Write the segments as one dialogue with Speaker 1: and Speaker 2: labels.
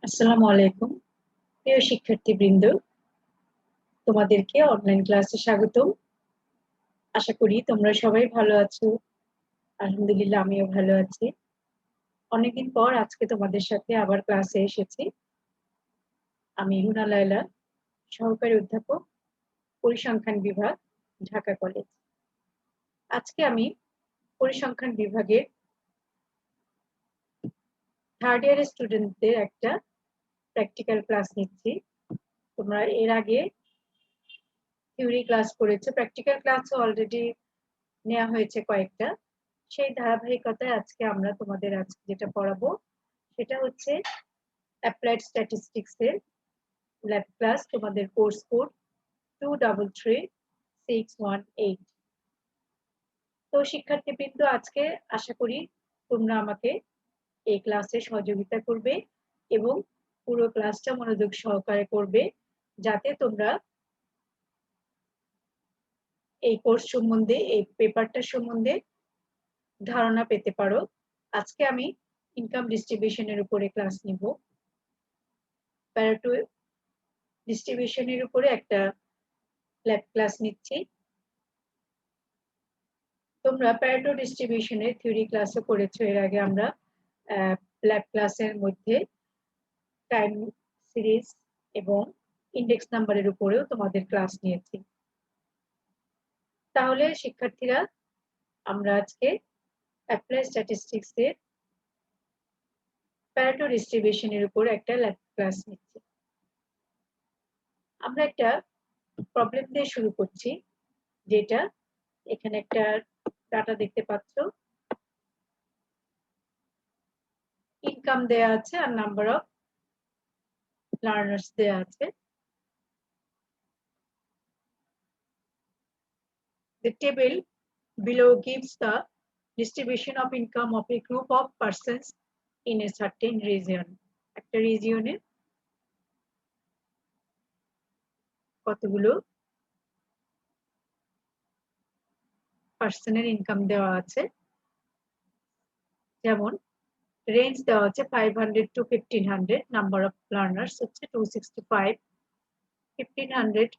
Speaker 1: আসসালামু আলাইকুম প্রিয় শিক্ষার্থীবৃন্দ, তোমাদেরকে অনলাইন ক্লাসে স্বাগতম। আশা করি তোমরা সবাই ভালো আছো। আলহামদুলিল্লাহ, আমিও ভালো আছি। অনেকদিন পর আজকে তোমাদের সাথে আবার ক্লাসে এসেছি। আমি রুনা লায়লা, সহকারী অধ্যাপক, পরিসংখ্যান বিভাগ, ঢাকা কলেজ। আজকে আমি পরিসংখ্যান বিভাগের থার্ড ইয়ারের স্টুডেন্টদের একটা প্র্যাকটিক্যাল ক্লাস নিচ্ছি। তোমরা এর আগে থিওরি ক্লাস করেছো, প্র্যাকটিক্যাল ক্লাসও অলরেডি নেওয়া হয়েছে কয়েকটা। সেই ধারাবাহিকতায় আজকে আমরা তোমাদের আজকে যেটা পড়াবো সেটা হচ্ছে অ্যাপ্লাইড স্ট্যাটিস্টিক্স এর ল্যাব ক্লাস, তোমাদের কোর্স কোড 233618। তো শিক্ষার্থীবৃন্দ, আজকে আশা করি তোমরা আমাকে এই ক্লাসে সহযোগিতা করবে এবং পুরো ক্লাসটা মনোযোগ সহকারে করবে, যাতে তোমরা এই কোর্স সম্বন্ধে, এই পেপারটার সম্বন্ধে ধারণা পেতে পারো। আজকে আমি ইনকাম ডিস্ট্রিবিউশনের উপরে ক্লাস নিব। প্যারেটো ডিস্ট্রিবিউশনের উপরে একটা ল্যাব ক্লাস নিচ্ছি। তোমরা প্যারেটো ডিস্ট্রিবিউশনের থিওরি ক্লাসও করেছো এর আগে। আমরা ল্যাব ক্লাসের মধ্যে টাইম সিরিজ এবং ইন্ডেক্স নাম্বারের উপরেও তোমাদের ক্লাস নিয়েছি। তাহলে শিক্ষার্থীরা, আমরা আজকে অ্যাপ্লাই স্ট্যাটিস্টিক্স এর প্যারেটো ডিস্ট্রিবিউশনের উপর একটা ল্যাব ক্লাস নিচ্ছি। আমরা একটা প্রবলেম দিয়ে শুরু করছি, যেটা এখানে একটা ডাটা দেখতে পাচ্ছ। ইনকাম দেয়া আছে আর নাম্বার অফ লার্নার্স দেয়া আছে। The table below gives the distribution of income of a group of persons in a certain region. একটা রিজিয়নে কতগুলো পার্সনের ইনকাম দেওয়া আছে। যেমন রেঞ্জ দেওয়া আছে 500 to 1500, নাম্বার অফ লার্নার্স হচ্ছে 265, 1500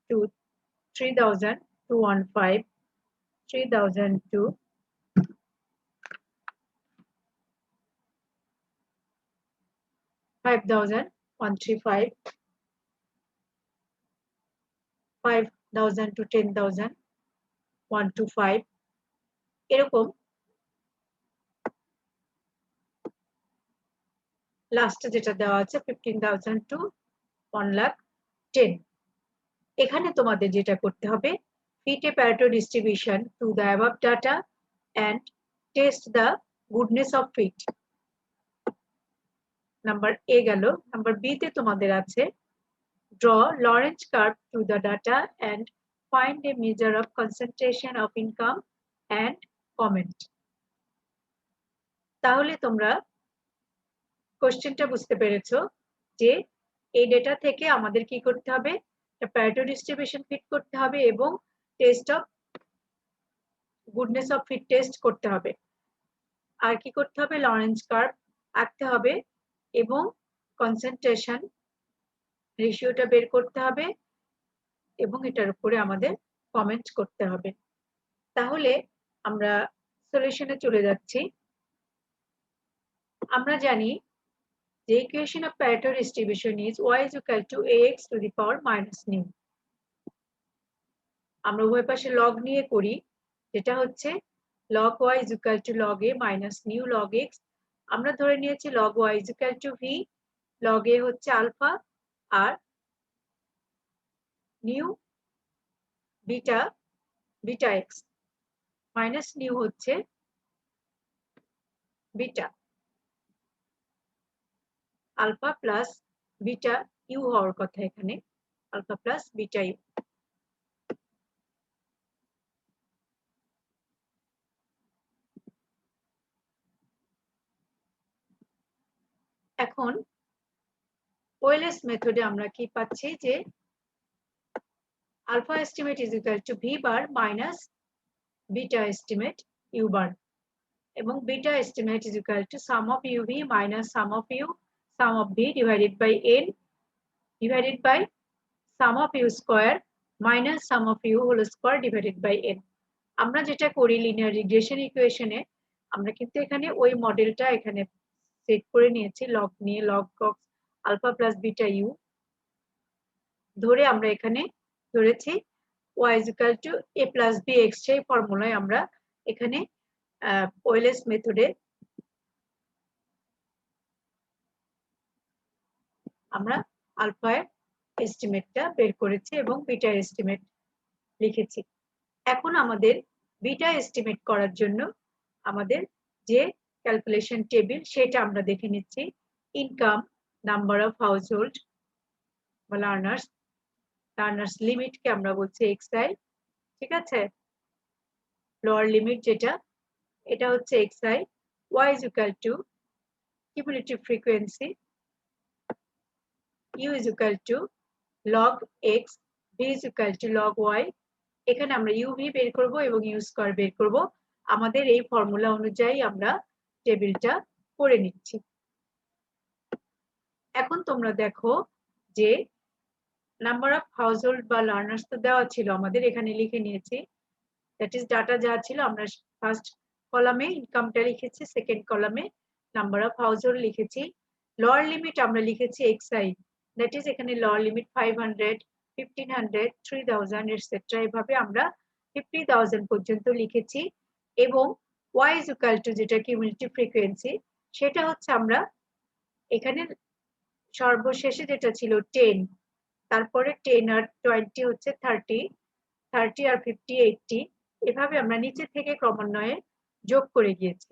Speaker 1: to 3000, 215, 3000 to 5000, 135, 5000 to 10,000, 125, এরকম লাস্টে যেটা দেওয়া আছে 15,000 to 1,10,000। এখানে তোমাদের যেটা করতে হবে, fit a Pareto distribution to the above data and test the goodness of fit। Number A গেল। নাম্বার বি তে তোমাদের আছে draw Lorentz curve to the data and find a measure of concentration of income and comment। তাহলে তোমরা কোশ্চেনটা বুঝতে পেরেছো যে এই ডেটা থেকে আমাদের কি করতে হবে, প্যারেটো ডিস্ট্রিবিউশন ফিট করতে হবে এবং test of goodness of fit test করতে হবে। আর কি করতে হবে, লরেন্জ কার্ভ আঁকতে হবে এবং কনসেন্ট্রেশন রেশিওটা বের করতে হবে এবং এটার উপরে আমাদের কমেন্ট করতে হবে। তাহলে আমরা সলিউশনে চলে যাচ্ছি। আমরা জানি the equation of Pareto distribution is y is equal to ax to the power minus nu। আমরা উভয় পাশে লগ নিয়ে করি, যেটা হচ্ছে log y is equal to log a minus nu log x। আমরা ধরে নিয়েছি log y is equal to v, log a হচ্ছে আলফা আর nu beta beta x minus nu হচ্ছে beta alpha plus beta U হওয়ার কথা এখানে, alpha plus beta U. এখন ওয়েলেস মেথডে আমরা কি পাচ্ছি, যে alpha estimate is equal to V bar minus beta estimate U bar. এবং beta estimate is equal to sum of UV minus sum of U sum of V divided by N divided by sum of U square minus sum of u whole square divided by n. আমরা যেটা করি linear regression ইকুয়েশনে, আমরা কিন্তু এখানে ওই মডেলটা এখানে সেট করে নিয়েছি, লগ নিয়ে log cox alpha plus beta u ধরে আমরা এখানে ধরেছি y is equal to a plus bx, সেই ফর্মুলায় আমরা এখানে ওয়েলেস মেথডে আমরা আলফা এর এস্টিমেটটা বের করেছি এবং বিটা এস্টিমেট লিখেছি। এখন আমাদের বিটা এস্টিমেট করার জন্য আমাদের যে ক্যালকুলেশন টেবিল সেটা আমরা দেখে নিচ্ছি। ইনকাম, নাম্বার অফ হাউসহোল্ড বা লার্নার্স লিমিটকে আমরা বলছি xi, ঠিক আছে। লোয়ার লিমিট যেটা, এটা হচ্ছে xi, y is equal to cumulative frequency, u is equal to log x, v is equal to log y। এখানে আমরা uv বের করব এবং u স্কয়ার বের করব। আমাদের এই ফর্মুলা অনুযায়ী আমরা টেবিলটা করে নিচ্ছি। এখন তোমরা দেখো যে নাম্বার অফ হাউসহোল্ড বা লার্নার্স তো দেওয়া ছিল, আমাদের এখানে লিখে নিয়েছি। দ্যাট ইজ ডাটা যা ছিল, আমরা ফার্স্ট কলামে ইনকামটা লিখেছি, সেকেন্ড কলামে নাম্বার অফ হাউসহোল্ড লিখেছি। লোয়ার লিমিট আমরা লিখেছি xi, দ্যাট ইজ এখানে লোয়ার লিমিট 500, 1500, 3000 এটসেট্রা, এভাবে আমরা 50,000 পর্যন্ত লিখেছি। এবং y is equal to যেটা কিউমুলেটিভ ফ্রিকোয়েন্সি, সেটা হচ্ছে আমরা এখানে সর্বশেষে যেটা ছিল 10, তারপরে 10 আর 20 হচ্ছে 30, 30 আর 50 80, এভাবে আমরা নিচে থেকে ক্রমান্বয়ে যোগ করে গিয়েছি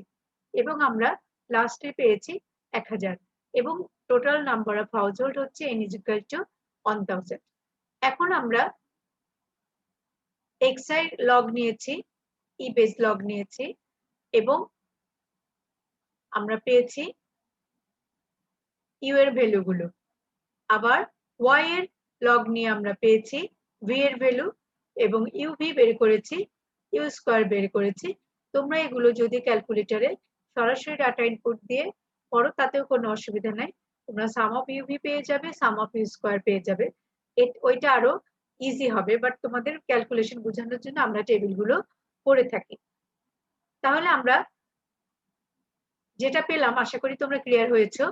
Speaker 1: এবং আমরা লাস্টে পেয়েছি 1000 এবং টোটাল নাম্বার অফ হাউসহোল্ড হচ্ছে n is equal to 1000। এখন আমরা xi লগ নিয়েছি, e বেস লগ নিয়েছি এবং আমরা পেয়েছি u এর ভ্যালুগুলো। আবার y এর লগ নিয়ে আমরা পেয়েছি v এর ভ্যালু এবং uv বের করেছি, u স্কয়ার বের করেছি। তোমরা এগুলো যদি ক্যালকুলেটরে সরাসরি ডাটা ইনপুট দিয়ে করো তাতেও কোনো অসুবিধা নাই, তোমরা সাম অফ uv পেয়ে যাবে, সাম অফ u স্কয়ার পেয়ে যাবে, ওইটা আরো ইজি হবে। বাট তোমাদের ক্যালকুলেশন বোঝানোর জন্য আমরা টেবিলগুলো করে থাকি। তাহলে আমরা যেটা পেলাম, আশা করি তোমরা ক্লিয়ার হয়েছো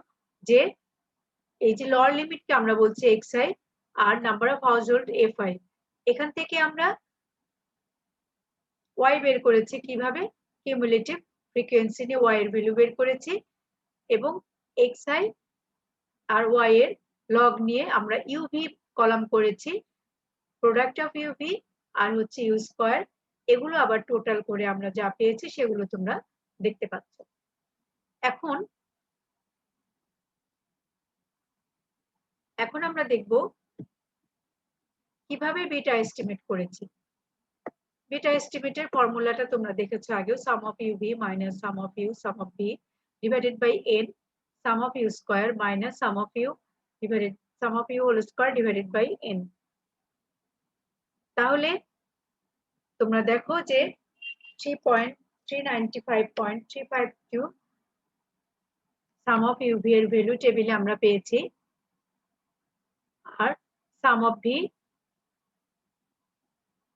Speaker 1: যে এই যে লোয়ার লিমিটকে আমরা বলছি xi আর নাম্বার অফ হাউসহোল্ড fi, এখান থেকে আমরা y বের করেছি কিভাবে, কিউমুলেটিভ ফ্রিকোয়েন্সি নিয়ে y এর ভ্যালু বের করেছি এবং xi আর y এর লগ নিয়ে আমরা uv কলাম করেছি, প্রোডাক্ট অফ uv আর হচ্ছে u স্কয়ার, এগুলো আবার টোটাল করে আমরা যা পেয়েছি সেগুলো তোমরা দেখতে পাচ্ছ। এখন আমরা দেখব কিভাবে বিটা এস্টিমেট করেছি। বিটা এস্টিমেটের ফর্মুলাটা তোমরা দেখেছো আগেও, sum of uv minus sum of u sum of v divided by n sum of u square minus sum of u divided sum of u whole square divided by n। তাহলে তোমরা দেখো যে 3.395.352 sum of uv এর value টেবিলে আমরা পেয়েছি, আর sum of v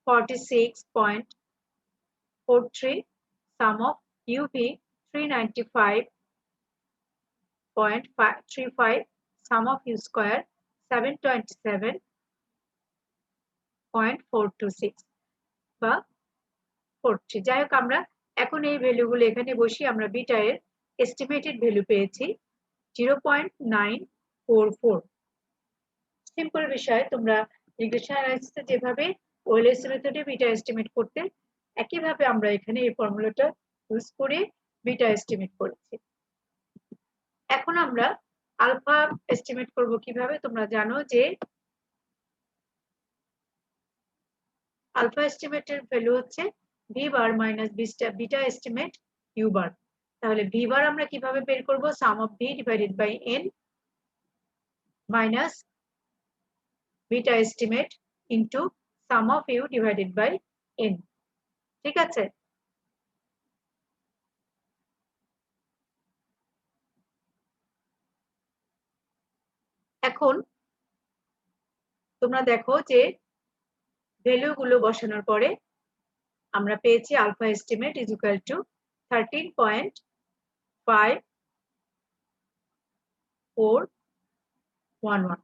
Speaker 1: 46.43, sum of uv 395.35, sum of u square 727.426 বা 43। যাই হোক, আমরা এখন এই ভ্যালুগুলো এখানে বসি, আমরা বিটা এর এস্টিমেটেড ভ্যালু পেয়েছি 0.944। সিম্পল বিষয়, তোমরা রিগ্রেশন অ্যানালিসিসে যেভাবে ওয়েলেস মেথডে বিটা এস্টিমেট করতে, একইভাবে আমরা এখানে এই ফর্মুলাটা ইউজ করে বিটা এস্টিমেট করেছি। এখন আমরা আলফা এস্টিমেট করব কিভাবে। তোমরা জানো যে আলফা এস্টিমেটের ভ্যালু হচ্ছে V bar minus beta estimate U bar. তাহলে ভি বার আমরা কিভাবে বের করব, sum of V divided by N minus beta estimate into sum of U divided by N. ঠিক আছে, এখন তোমরা দেখো যে ভ্যালু গুলো বসানোর পরে আমরা পেয়েছি alpha estimate is equal to 13.5411।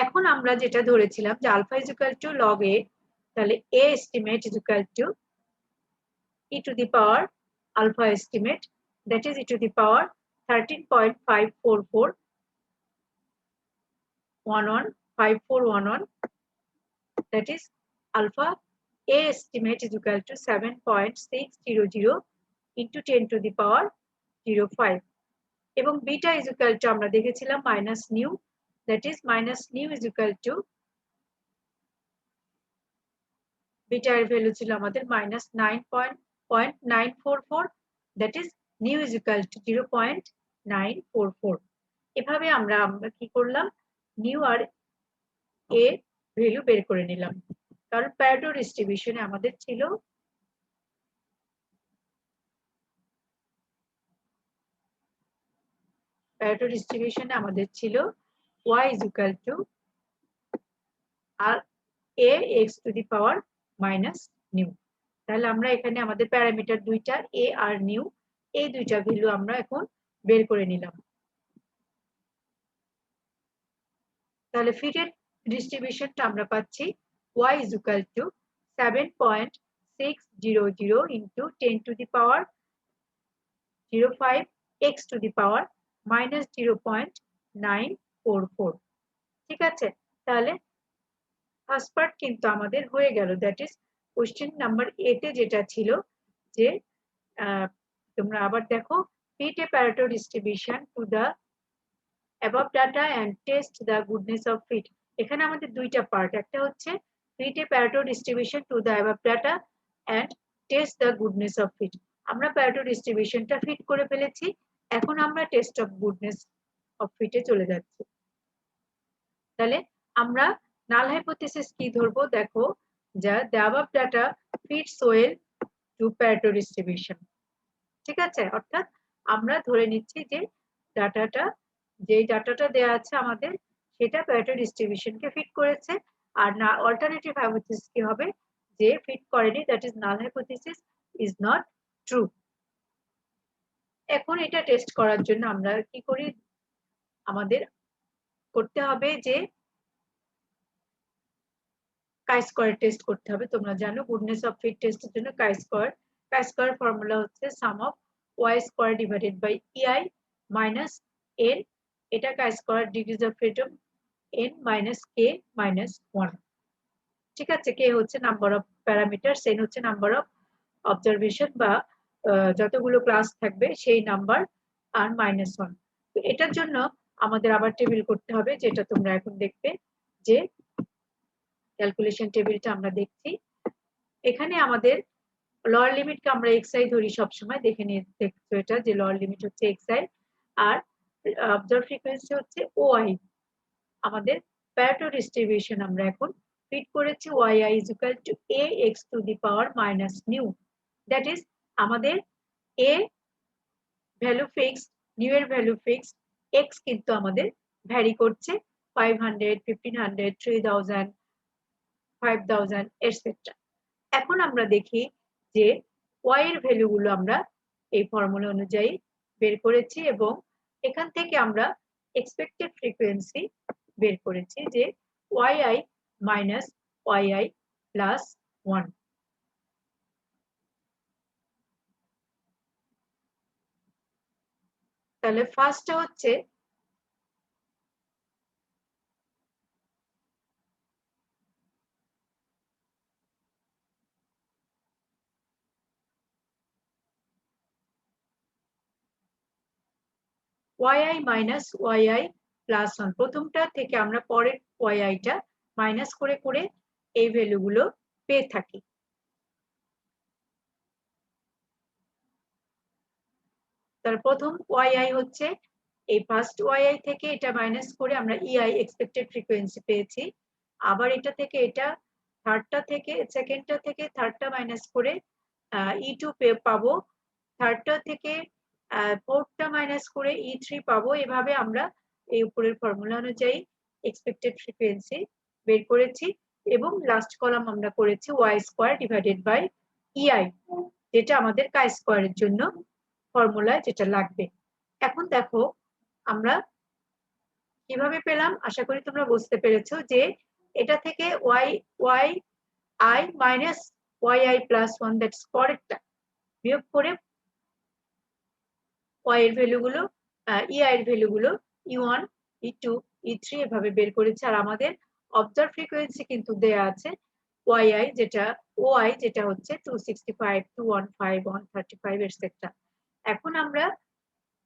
Speaker 1: এখন আমরা যেটা ধরেছিলাম যে alpha is equal to log A, তাহলে A estimate is equal to e to the power alpha estimate, that is e to the power 13.5411, that is alpha a estimate is equal to 7.600 into 10 to the power 05, এবং beta is equal to আমরা দেখেছিলাম minus new, that is minus new is equal to beta এর value ছিল আমাদের minus 9.944, that is new is equal to 0.944। এভাবে আমরা কি করলাম, নিউ আর এ ভ্যালু বের করে নিলাম, কারণ প্যারেটো ডিস্ট্রিবিউশনে আমাদের ছিল y is equal to আর a x to the power minus nu. তাহলে আমরা এখানে আমাদের প্যারামিটার দুইটা a আর নিউ, এই দুইটা ভ্যালু আমরা এখন বের করে নিলাম। তাহলে ফিটেড ডিস্ট্রিবিউশনটা আমরা পাচ্ছি y is equal to 7.600 into 10 to the power 05 x to the power minus 0.944। ঠিক আছে, তাহলে ফার্স্ট পার্ট কিন্তু আমাদের হয়ে গেল, that is question number A তে যেটা ছিল যে তোমরা আবার দেখো, fit a Pareto distribution to the above data and test the goodness of fit। এখানে আমাদের দুইটা পার্ট, একটা হচ্ছে fit a Pareto distribution to the above data and test the goodness of fit। আমরা Pareto ডিস্ট্রিবিউশনটা ফিট করে ফেলেছি, এখন আমরা টেস্ট অফ গুডনেস অফ ফিটে চলে যাচ্ছি। তাহলে আমরা নাল হাইপোথিসিস কি ধরবো, দেখো যা the above data fits well to Pareto distribution। ঠিক আছে, অর্থাৎ আমরা ধরে নিচ্ছি যে ডাটাটা দেয়া আছে আমাদের, সেটা প্যারেটো ডিস্ট্রিবিউশনকে ফিট করেছে, আর না অল্টারনেটিভ হাইপোথিসিস কি হবে, যে ফিট করেনি, that is null hypothesis is not true. এখন এটা টেস্ট করার জন্য আমরা কি করি, আমাদের করতে হবে যে কাই স্কয়ার টেস্ট করতে হবে। তোমরা জানো গুডনেস অফ ফিট টেস্টের জন্য কাই স্কয়ার ফর্মুলা হচ্ছে sum of y square divided by ei minus n, এটা chi square degrees of freedom n minus k minus 1। ঠিক আছে, k হচ্ছে নাম্বার অফ প্যারামিটারস, n হচ্ছে নাম্বার অফ অবজারভেশন বা যতগুলো ক্লাস থাকবে সেই নাম্বার, আর মাইনাস 1। তো এটার জন্য আমাদের আবার টেবিল করতে হবে, যেটা তোমরা এখন দেখবে যে ক্যালকুলেশন টেবিলটা আমরা দেখছি। এখানে আমাদের লোয়ার লিমিটকে আমরা xi ধরি সবসময়, দেখে নিয়ে দেখছো এটা যে লোয়ার লিমিট হচ্ছে xi আর অবজার্ভ ফ্রিকোয়েন্সি হচ্ছে ওআই। আমাদের প্যারেটো ডিস্ট্রিবিউশন আমরা এখন ফিট করেছি yi is equal to ax to the power minus new, that is আমাদের a ভ্যালু ফিক্সড, নিউ এর ভ্যালু ফিক্সড, x কিন্তু আমাদের ভ্যারি করছে 500 1500 3000 5000 এটসেট্রা। এখন আমরা দেখি যে y এর ভ্যালু গুলো আমরা এই ফর্মুলা অনুযায়ী বের করেছি, এবং এখান থেকে আমরা এক্সপেক্টেড ফ্রিকোয়েন্সি বের করেছি যে yi মাইনাস yi প্লাস 1। তাহলে ফার্স্টটা হচ্ছে yi মাইনাস yi প্লাস 1, প্রথমটা থেকে আমরা পরের yi টা মাইনাস করে করে এই ভ্যালুগুলো পেয়ে থাকি। তার প্রথম yi হচ্ছে এই ফার্স্ট yi থেকে এটা মাইনাস করে আমরা ei এক্সপেক্টেড ফ্রিকোয়েন্সি পেয়েছি, আবার এটা থেকে এটা থার্ডটা থেকে সেকেন্ডটা থেকে থার্ডটা মাইনাস করে e2 পাবো, থার্ডটা থেকে ফোর্থটা মাইনাস করে e3 পাবো। এভাবে আমরা এই উপরের ফর্মুলা অনুযায়ী এক্সপেক্টেড ফ্রিকোয়েন্সি বের করেছি এবং লাস্ট কলাম আমরা করেছি ওয়াই স্কোয়ার ডিভাইডেড বাই ইআই, যেটা আমাদের কাই স্কোয়ারের জন্য ফর্মুলায় যেটা লাগবে। এখন দেখো আমরা কিভাবে পেলাম, আশা করি তোমরা বুঝতে পেরেছো যে এটা থেকে y i minus y i plus one, that's পরেরটা বিয়োগ করে ওয়াই এর ভ্যালুগুলো ইআই এর ভ্যালুগুলো ই1 ই2 ই3 এভাবে বের করেছে। আর আমাদের অবজার্ভ ফ্রিকোয়েন্সি কিন্তু দেয়া আছে ওয়াই যেটা হচ্ছে 265 215 135 এটসেট্রা। এখন আমরা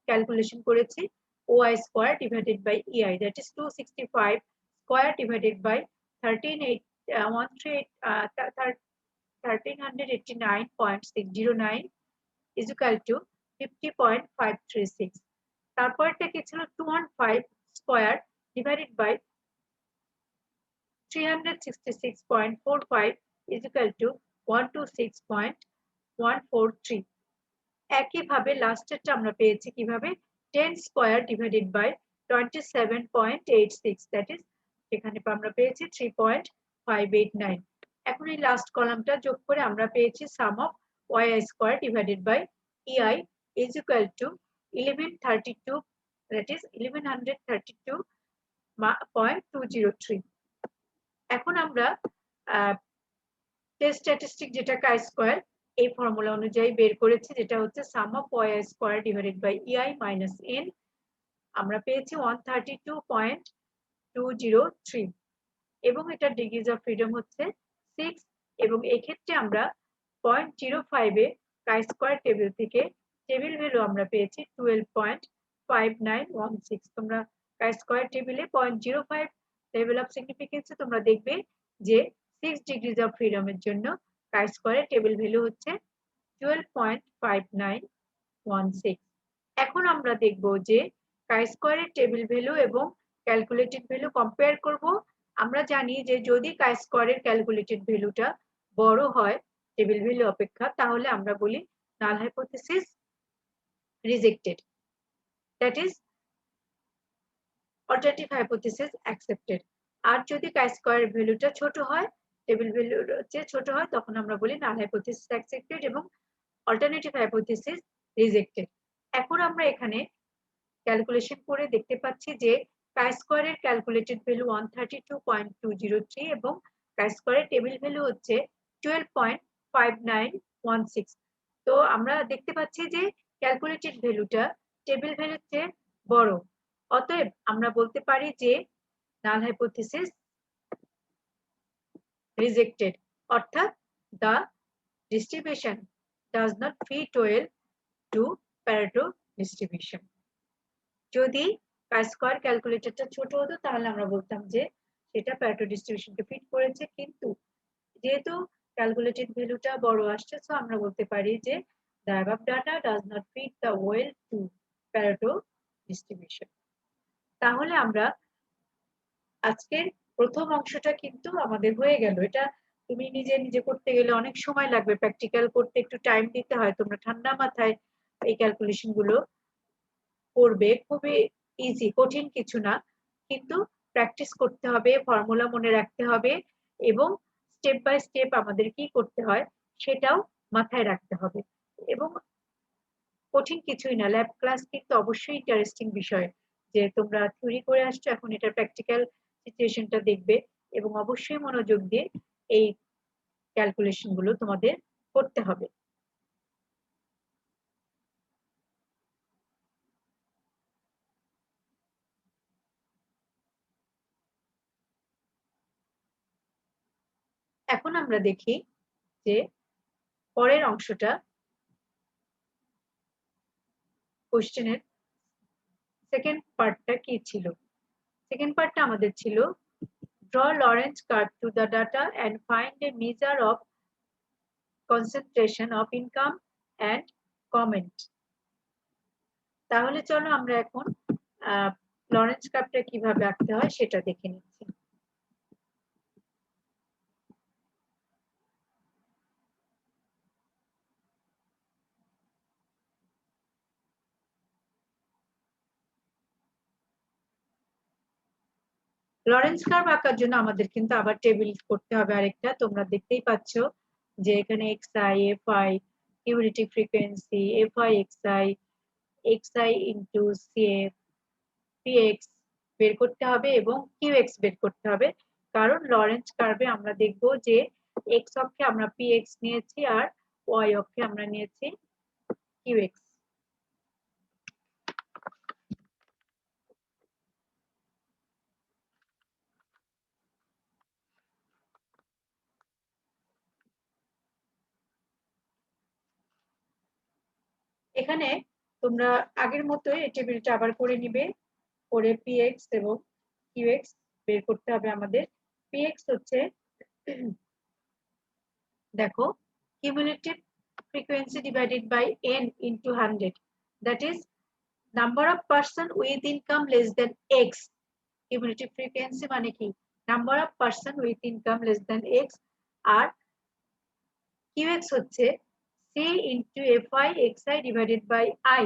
Speaker 1: ক্যালকুলেশন করেছি y square divided by e i, that is 265 square divided by 1389.609 is equal to 50.536। তারপরটা কি ছিল 215 square divided by 366.45 is equal to 126.143। একইভাবে লাস্টেরটা আমরা পেয়েছি কিভাবে 10 square divided by 27.86, that is এখানে আমরা পেয়েছি 3.589। এখন এই লাস্ট কলামটা যোগ করে আমরা পেয়েছি sum of Y square divided by EI is equal to 1132, that is 1132.203। এখন আমরা টেস্ট স্ট্যাটিস্টিক যেটা কাই স্কয়ার এই ফর্মুলা অনুযায়ী বের করেছি, যেটা হচ্ছে sum of Y square divided by EI minus N. আমরা পেয়েছি 132.203 এবং এটা ডিগ্রিজ অফ ফ্রিডম হচ্ছে 6। এবং এই ক্ষেত্রে আমরা 0.05 এ কাই স্কয়ার টেবিল থেকে টেবিল ভ্যালু আমরা পেয়েছি 12.5916। তোমরা কাই স্কয়ার টেবিলে 0.05 লেভেল অফ সিগনিফিকেন্সে তোমরা দেখবে যে 6 ডিগ্রিজ অফ ফ্রিডমের জন্য কাই স্কয়ারের টেবিল ভ্যালু হচ্ছে 12.5916। এখন আমরা দেখব যে কাই স্কয়ারের টেবিল ভ্যালু এবং ক্যালকুলেটেড ভ্যালু কম্পেয়ার করব। আমরা জানি যে যদি কাই স্কয়ারের ক্যালকুলেটেড ভ্যালুটা বড় হয় টেবিল ভ্যালু অপেক্ষা, তাহলে আমরা বলি null hypothesis rejected, that is alternative hypothesis accepted. আর যদি কাই স্কয়ারের ভ্যালুটা ছোট হয়, টেবিল ভ্যালুর চেয়ে ছোট হয়, তখন আমরা বলি নাল হাইপোথিসিস অ্যাকসেপ্টেড এবং অল্টারনেটিভ হাইপোথিসিস রিজেক্টেড। এখন আমরা এখানে ক্যালকুলেশন করে দেখতে পাচ্ছি যে কাই স্কয়ারের ক্যালকুলেটেড ভ্যালু 132.203 এবং কাই স্কয়ারের টেবিল ভ্যালু হচ্ছে 12.5916। তো আমরা দেখতে পাচ্ছি যে ক্যালকুলেটেড ভ্যালুটা টেবিল ভ্যালুর চেয়ে বড়, অতএব আমরা বলতে পারি যে নাল হাইপোথিসিস রিজেক্টেড, অর্থাৎ the distribution does not fit well to Pareto distribution। যদি কাই স্কয়ার ক্যালকুলেটরটা ছোট হতো তাহলে আমরা বলতাম যে সেটা প্যারেটো ডিস্ট্রিবিউশনকে ফিট করেছে, কিন্তু যেহেতু ক্যালকুলেটেড ভ্যালুটা বড় আসছে, সো আমরা বলতে পারি যে the above data does not fit the well to Pareto distribution। তাহলে আমরা আজকের প্রথম অংশটা কিন্তু আমাদের হয়ে গেল। এটা তুমি নিজে নিজে করতে গেলে অনেক সময় লাগবে, প্র্যাকটিক্যাল করতে একটু টাইম দিতে হয়। তোমরা ঠান্ডা মাথায় এই ক্যালকুলেশন গুলো করবে, খুবই ইজি, কঠিন কিছু না, কিন্তু প্র্যাকটিস করতে হবে, ফর্মুলা মনে রাখতে হবে এবং স্টেপ বাই স্টেপ আমাদের কি করতে হয় সেটাও মাথায় রাখতে হবে। এবং কঠিন কিছুই না, ল্যাব ক্লাস কিন্তু অবশ্যই ইন্টারেস্টিং বিষয়, যে তোমরা থিওরি করে আসছো, এখন এটা প্র্যাকটিক্যাল সিচুয়েশনটা দেখবে এবং অবশ্যই মনোযোগ দিয়ে এই ক্যালকুলেশন গুলো তোমাদের করতে হবে। এখন আমরা দেখি যে পরের অংশটা কোশ্চেনের সেকেন্ড পার্টটা কি ছিল। সেকেন্ড পার্টটা আমাদের ছিল draw Lorentz curve to the data and find a measure of concentration of income and comment। তাহলে চলো আমরা এখন লরেন্স কার্ভটা কিভাবে আঁকতে হয় সেটা দেখে নিচ্ছি। লরেন্স কার্ভ আঁকার জন্য আমাদের কিন্তু আবার টেবিল করতে হবে আরেকটা। তোমরা দেখতেই পাচ্ছ যে এখানে xi, fi, cumulative frequency, fi xi into cf, px বের করতে হবে এবং qx বের করতে হবে। কারণ লরেন্স কার্ভে আমরা দেখব যে x অক্ষে আমরা px নিয়েছি আর y অক্ষে আমরা নিয়েছি qx। এখানে তোমরা আগের মতোই এই টেবিলটা আবার করে নিবে, করে px এবং qx বের করতে হবে আমাদের। px হচ্ছে দেখো cumulative frequency divided by n into 100, that is number of person with income less than x। cumulative frequency মানে কি, number of person with income less than x, R qx হচ্ছে c into fi xi divided by I,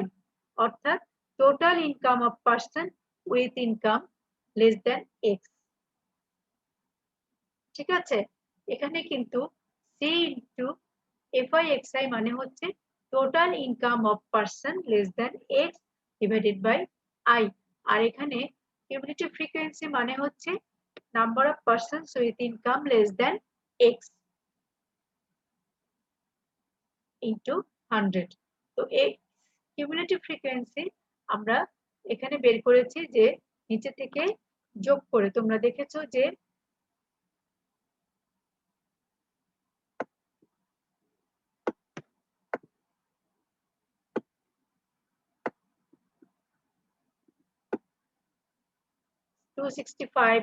Speaker 1: অর্থাৎ total income of person with income less than x। ঠিক আছে, এখানে কিন্তু c into fi xi মানে হচ্ছে total income of person less than x divided by I, আর এখানে cumulative frequency মানে হচ্ছে number of persons with income less than x into 100। তো এই cumulative frequency আমরা এখানে বের করেছি যে নিচে থেকে যোগ করে। তোমরা দেখেছো যে টু 65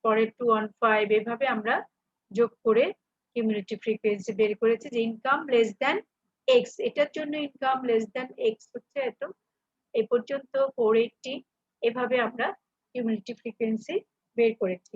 Speaker 1: পরে 215 এভাবে আমরা যোগ করে কিউমুলেটিভ ফ্রিকোয়েন্সি বের করেছি যে ইনকাম লেস দ্যান এক্স। এটার জন্য ইনকাম লেস দ্যান এক্স হচ্ছে এত, এই পর্যন্ত 480। এভাবে আমরা কিউমুলেটিভ ফ্রিকোয়েন্সি বের করেছি।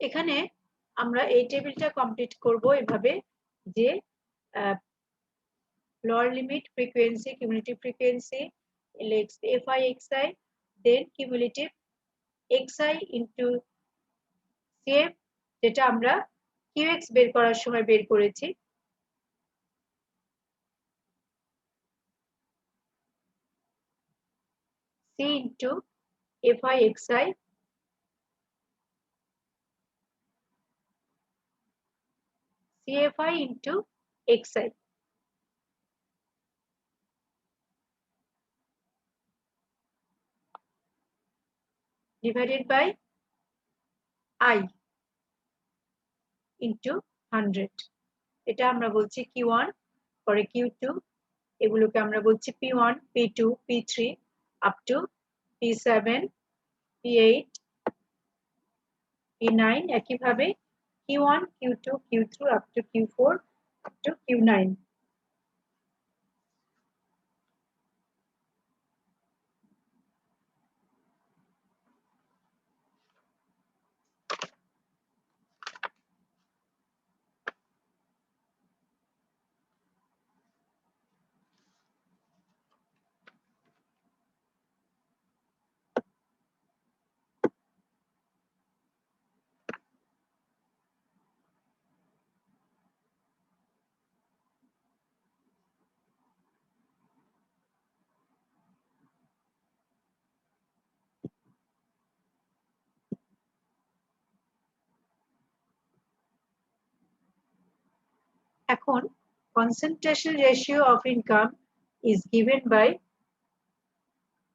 Speaker 1: এখানে আমরা এই টেবিলটা কমপ্লিট করব এভাবে যে lower limit frequency, cumulative frequency, fi xi, then cumulative xi into cf, যেটা আমরা qx বের করার সময় বের করেছি। c into fi xi cfi into xi divided by I into 100। এটা আমরা বলছি q1, পরে q2, এগুলোকে আমরা বলছি p1, p2, p3 up to p7, p8, p9, একইভাবে q1, q2, q3 up to q4 up to q9। এখন concentration ratio of income is given by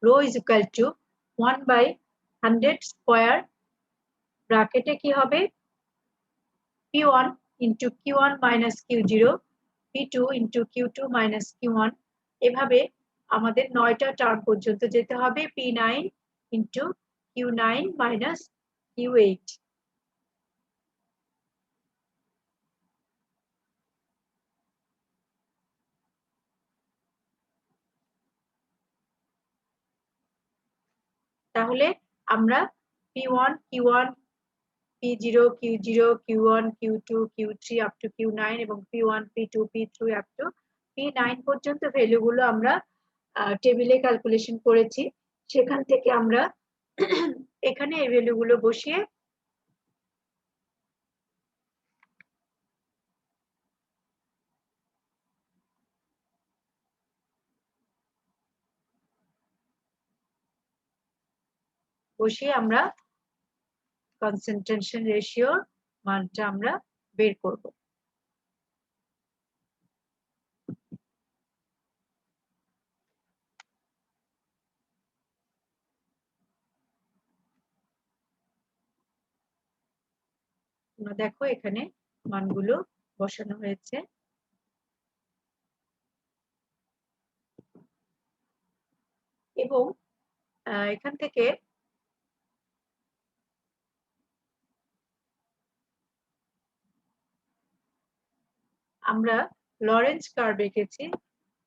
Speaker 1: rho is equal to 1/100 square ব্র্যাকেটে কি হবে P1 into Q1 minus Q0 P2 into Q2 minus Q1 এভাবে আমাদের 9টা term পর্যন্ত যেতে হবে P9 into Q9 minus Q8 তাহলে আমরা P1 Q1 P0 Q0 Q1 Q2 Q3 up to Q9 এবং P1 P2 P3 up to P9 পর্যন্ত ভ্যালুগুলো আমরা টেবিলে ক্যালকুলেশন করেছি সেখান থেকে আমরা এখানে এই ভ্যালুগুলো বসিয়ে আমরা কনসেন্ট্রেশন রেশিওর মানটা আমরা বের করব তোমরা দেখো এখানে মানগুলো বসানো হয়েছে এবং এখান থেকে আমরা লরেন্জ কার্ভ এঁকেছি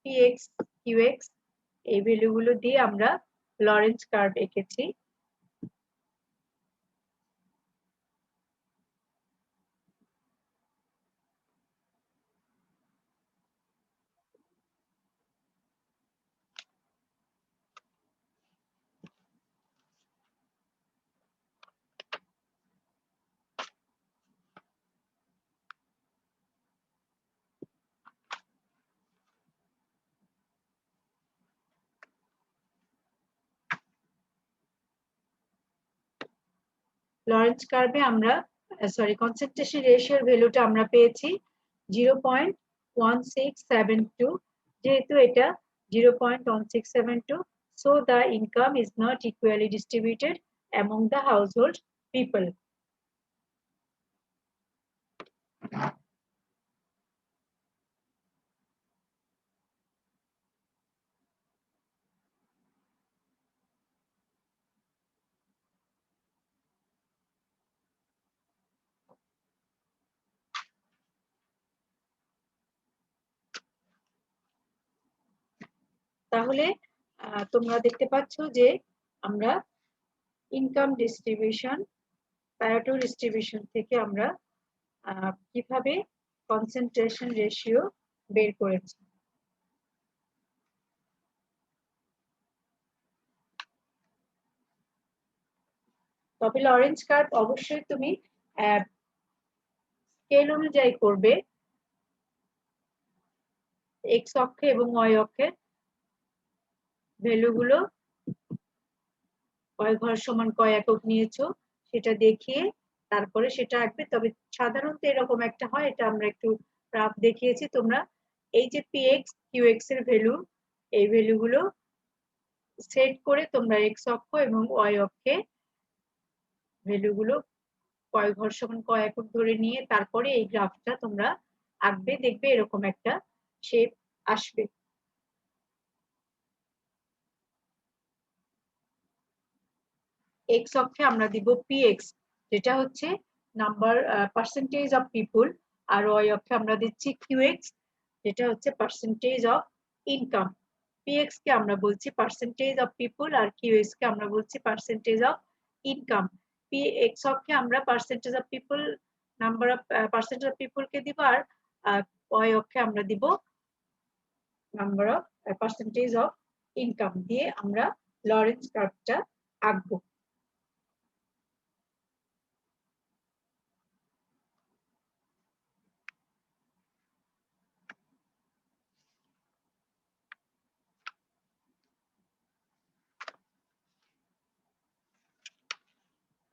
Speaker 1: px qx এই ভ্যালুগুলো দিয়ে আমরা লরেন্জ কার্ভ এঁকেছি লরেন্জ কার্ভে আমরা কনসেন্ট্রেশন রেশিওর ভ্যালুটা আমরা পেয়েছি 0.1672 যেহেতু এটা 0.1672 so the income is not equally distributed among the household people তাহলে তোমরা দেখতে পাচ্ছ যে আমরা ইনকাম ডিস্ট্রিবিউশন প্যারেটো ডিস্ট্রিবিউশন থেকে আমরা কিভাবে কনসেন্ট্রেশন রেশিও বের করেছি তবে লরেন্জ কার্ভ অবশ্যই তুমি স্কেল অনুযায়ী করবে এক্স অক্ষে এবং ওয়াই অক্ষে ভ্যালুগুলো কয় ঘর সমান কয় একক নিয়েছো সেটা দেখিয়ে তারপরে সেটা আঁকবে তবে সাধারণত এরকম একটা হয় এটা আমরা একটু গ্রাফ দেখিয়েছি তোমরা এই যে px qx এর ভ্যালু এই ভ্যালুগুলো সেট করে তোমরা এক্স অক্ষ এবং ওয়াই অক্ষে ভ্যালুগুলো কয় ঘর সমান কয় একক ধরে নিয়ে তারপরে এই গ্রাফটা তোমরা আঁকবে দেখবে এরকম একটা শেপ আসবে এক্স অক্ষে আমরা দিব px যেটা হচ্ছে নাম্বার পার্সেন্টেজ অফ পিপল আর ওয়াই অক্ষে আমরা দিচ্ছি qx যেটা হচ্ছে পার্সেন্টেজ অফ ইনকাম px কে আমরা বলছি পার্সেন্টেজ অফ পিপল আর qx কে আমরা বলছি পার্সেন্টেজ অফ ইনকাম px অক্ষে আমরা percentage of people number of percentage of people কে দিব আর ওয়াই অক্ষে আমরা দিব number of percentage of income দিয়ে আমরা লরেন্জ কার্ভটা আঁকবো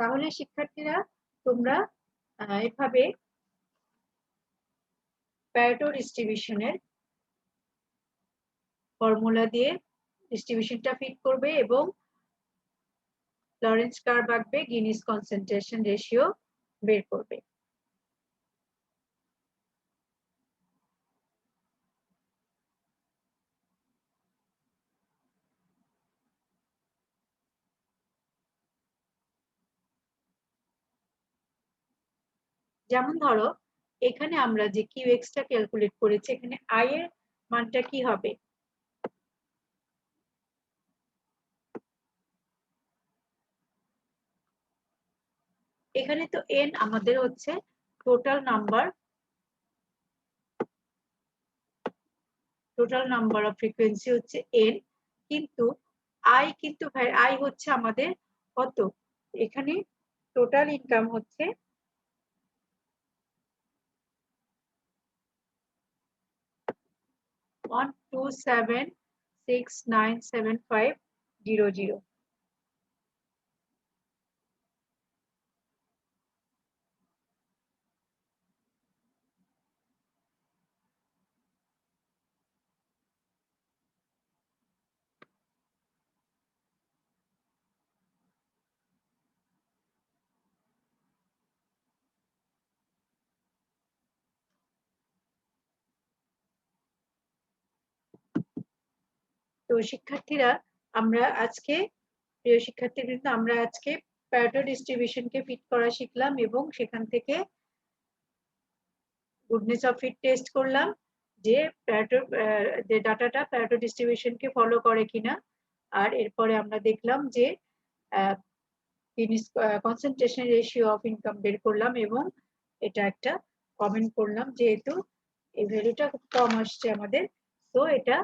Speaker 1: তাহলে শিক্ষার্থীরা তোমরা এভাবে প্যারেটো ডিস্ট্রিবিউশনের ফর্মুলা দিয়ে ডিস্ট্রিবিউশনটা ফিট করবে এবং লরেন্স কার্ভ আঁকবে, গিনিস কনসেন্ট্রেশন রেশিও বের করবে। যেমন ধরো এখানে আমরা যে কিউএক্স টা ক্যালকুলেট করেছি, এখানে আই এর মানটা কি হবে? এখানে তো এন আমাদের হচ্ছে টোটাল নাম্বার অফ ফ্রিকোয়েন্সি হচ্ছে এন, কিন্তু আই হচ্ছে আমাদের কত? এখানে টোটাল ইনকাম হচ্ছে 127697500। তো শিক্ষার্থীরা, আমরা আজকে প্রিয় শিক্ষার্থীবৃন্দ, আমরা আজকে প্যারেটো ডিস্ট্রিবিউশনকে ফিট করা শিখলাম এবং সেখান থেকে গুডনেস অফ ফিট টেস্ট করলাম যে প্যারেটো যে ডাটাটা প্যারেটো ডিস্ট্রিবিউশনকে ফলো করে কিনা। আর এরপরে আমরা দেখলাম যে কনসেন্ট্রেশন রেশিও অফ ইনকাম বের করলাম এবং এটা একটা কমেন্ট করলাম যেহেতু এই ভ্যালুটা খুব কম আসছে আমাদের, তো এটা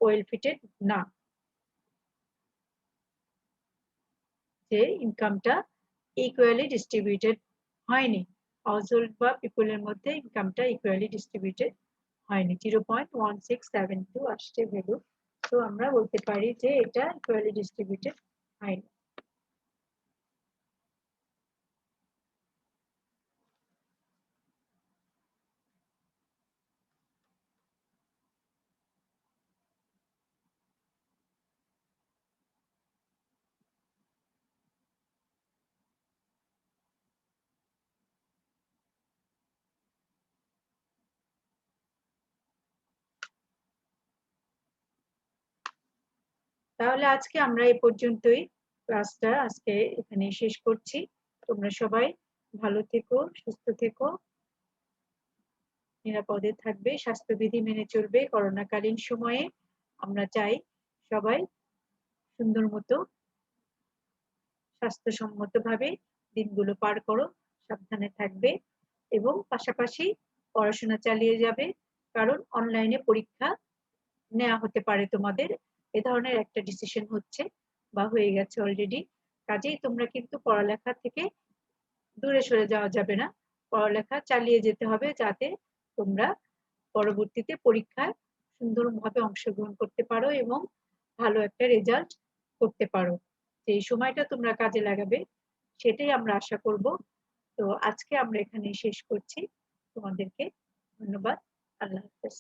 Speaker 1: ওয়েল ফিটেড না, যে ইনকামটা ইকুয়ালি ডিস্ট্রিবিউটেড হয়নি, হাউসহোল্ড বা পিপলের মধ্যে ইনকামটা ইকুয়ালি ডিস্ট্রিবিউটেড হয়নি। 0.1672 আসছে ভ্যালু, তো আমরা বলতে পারি যে এটা ইকুয়ালি ডিস্ট্রিবিউটেড হয়নি। তাহলে আজকে আমরা এই পর্যন্তই ক্লাসটা আজকে এখানে শেষ করছি। তোমরা সবাই ভালো থেকো, সুস্থ থেকো, নিরাপদে থাকবে, স্বাস্থ্যবিধি মেনে চলবে। করোনাকালীন সময়ে আমরা চাই সবাই সুন্দর মতো স্বাস্থ্যসম্মত ভাবে দিনগুলো পার করো, সাবধানে থাকবে এবং পাশাপাশি পড়াশোনা চালিয়ে যাবে, কারণ অনলাইনে পরীক্ষা নেওয়া হতে পারে তোমাদের, এ ধরনের একটা ডিসিশন হচ্ছে বা হয়ে গেছে অলরেডি। কাজেই তোমরা কিন্তু পড়ালেখা থেকে দূরে সরে যাওয়া যাবে না, পড়ালেখা চালিয়ে যেতে হবে যাতে তোমরা পরবর্তীতে পরীক্ষায় সুন্দরভাবে অংশগ্রহণ করতে পারো এবং ভালো একটা রেজাল্ট করতে পারো। এই সময়টা তোমরা কাজে লাগাবে সেটাই আমরা আশা করব। তো আজকে আমরা এখানে শেষ করছি। তোমাদেরকে ধন্যবাদ। আল্লাহ হাফেজ।